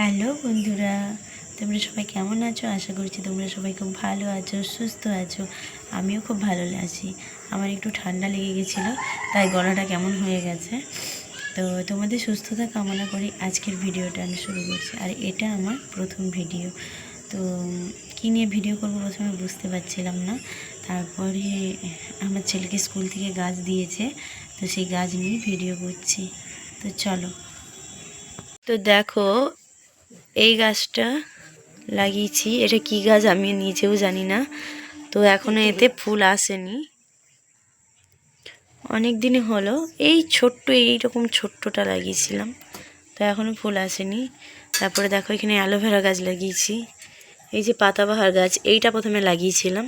Hello বন্ধুরা, তোমরা সবাই কেমন আছো? আশা করছি তোমরা সবাই খুব ভালো আছো, সুস্থ আছো। আমিও খুব ভালো আছি। আমার একটু ঠান্ডা লেগে গেছিলো, তাই গলাটা কেমন হয়ে গেছে। তো তোমাদের সুস্থতা কামনা করি আজকের ভিডিওটা আমি শুরু করছি। আর এটা আমার প্রথম ভিডিও। তো কী নিয়ে ভিডিও করবো প্রথমে বুঝতে পারছিলাম না। তারপরে আমার ছেলেকে স্কুল থেকে গাছ দিয়েছে, তো সেই গাছ নিয়ে ভিডিও করছি। তো চলো। তো দেখো, এই গাছটা লাগিয়েছি। এটা কি গাছ আমি নিজেও জানি না। তো এখনো এতে ফুল আসেনি, অনেক দিনই হলো। এই ছোট্ট এইরকম ছোট্টটা লাগিয়েছিলাম, তো এখনও ফুল আসেনি। তারপরে দেখো এখানে অ্যালোভেরা গাছ লাগিয়েছি। এই যে পাতাবাহার গাছ, এইটা প্রথমে লাগিয়েছিলাম।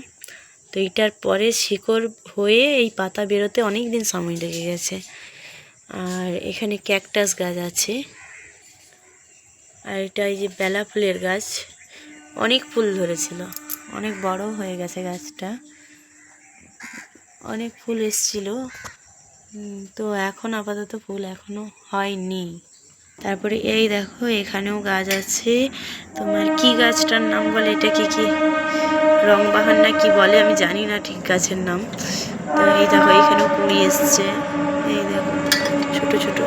তো এইটার পরে শিকড় হয়ে এই পাতা বেরোতে অনেক দিন সময় লেগে গেছে। আর এখানে ক্যাকটাস গাছ আছে। আর এটা এই যে বেলা ফুলের গাছ, অনেক ফুল ধরেছিল, অনেক বড় হয়ে গেছে গাছটা, অনেক ফুল এসছিল। তো এখন আপাতত ফুল এখনো হয়নি। তারপরে এই দেখো এখানেও গাছ আছে। তোমার কি গাছটার নাম বলে, এটা কি রংবাহার না কি বলে, আমি জানি না ঠিক গাছের নাম। তো এই দেখো এখানেও কুড়ি এসছে। এই দেখো ছোট ছোট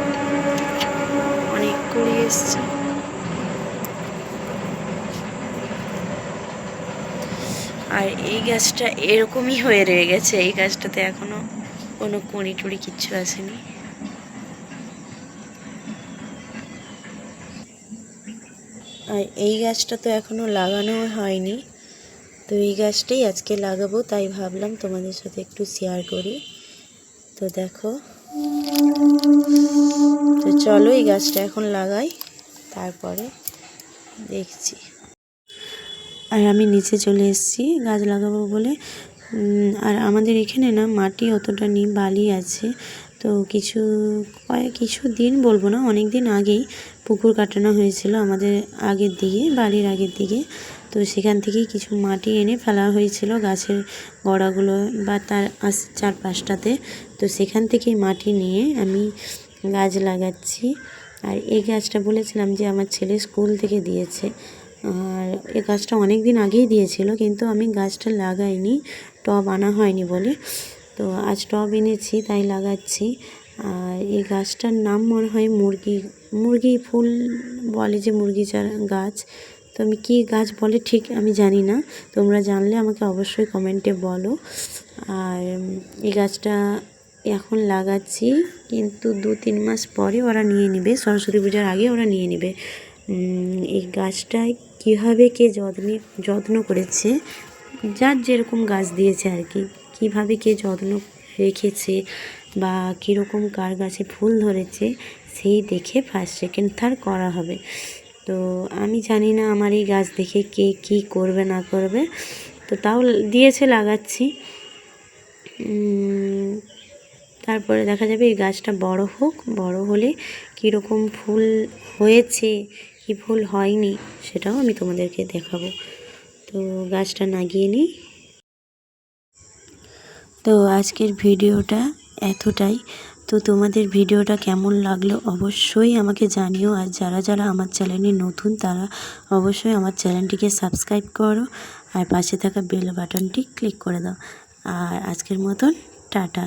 অনেক কুড়ি এসছে। আর এই গাছটা এরকমই হয়ে রয়ে গেছে। এই গাছটাতে এখনো কোনো কুঁড়ি টুড়ি কিচ্ছু আসেনি। আর এই গাছটা তো এখনো লাগানো হয়নি। তো এই গাছটাই আজকে লাগাবো, তাই ভাবলাম তোমাদের সাথে একটু শেয়ার করি। তো দেখো, তো চলো এই গাছটা এখন লাগাই, তারপরে দেখছি। আর আমি নিচে চলে এসেছি গাছ লাগাবো বলে। আর আমাদের এখানে না মাটি অতটা নেই, বালি আছে। তো কিছু দিন বলবো না, অনেক দিন আগেই পুকুর কাটানো হয়েছিল আমাদের আগের দিকে, বাড়ির আগের দিকে। তো সেখান থেকেই কিছু মাটি এনে ফেলা হয়েছিল গাছের গোড়াগুলো বা তার চারপাশটাতে। তো সেখান থেকেই মাটি নিয়ে আমি গাছ লাগাচ্ছি। আর এই গাছটা বলেছিলাম যে আমার ছেলে স্কুল থেকে দিয়েছে। আর এই গাছটা অনেক দিন আগেই দিয়েছিল, কিন্তু আমি গাছটা লাগাইনি, টব আনা হয়নি বলে। তো আজ টব এনেছি, তাই লাগাচ্ছি। আর এই গাছটার নাম মনে হয় মুরগি ফুল বলে, যে মুরগি গাছ। তো আমি কী গাছ বলে ঠিক আমি জানি না, তোমরা জানলে আমাকে অবশ্যই কমেন্টে বলো। আর এই গাছটা এখন লাগাচ্ছি, কিন্তু 2-3 মাস পরে ওরা নিয়ে নেবে, সরস্বতী পূজার আগে ওরা নিয়ে নেবে। এই গাছটায় কীভাবে কে যত্ন করেছে, যার যেরকম গাছ দিয়েছে আর কি, কীভাবে কে যত্ন রেখেছে বা কীরকম কার গাছে ফুল ধরেছে, সেই দেখে ফার্স্ট সেকেন্ড থার্ড করা হবে। তো আমি জানি না আমার এই গাছ দেখে কে কী করবে না করবে, তো তাও দিয়েছে, লাগাচ্ছি। তারপরে দেখা যাবে এই গাছটা বড় হোক, বড় হলে কীরকম ফুল হয়েছে কি ফুল হয়নি সেটাও আমি তোমাদেরকে দেখাবো। তো গাছটা লাগিয়ে নিই। তো আজকের ভিডিওটা এতটাই। তো তোমাদের ভিডিওটা কেমন লাগলো অবশ্যই আমাকে জানিও। আর যারা যারা আমার চ্যানেলে নতুন, তারা অবশ্যই আমার চ্যানেলটিকে সাবস্ক্রাইব করো আর পাশে থাকা বেল বাটনটি ক্লিক করে দাও। আর আজকের মতন টাটা।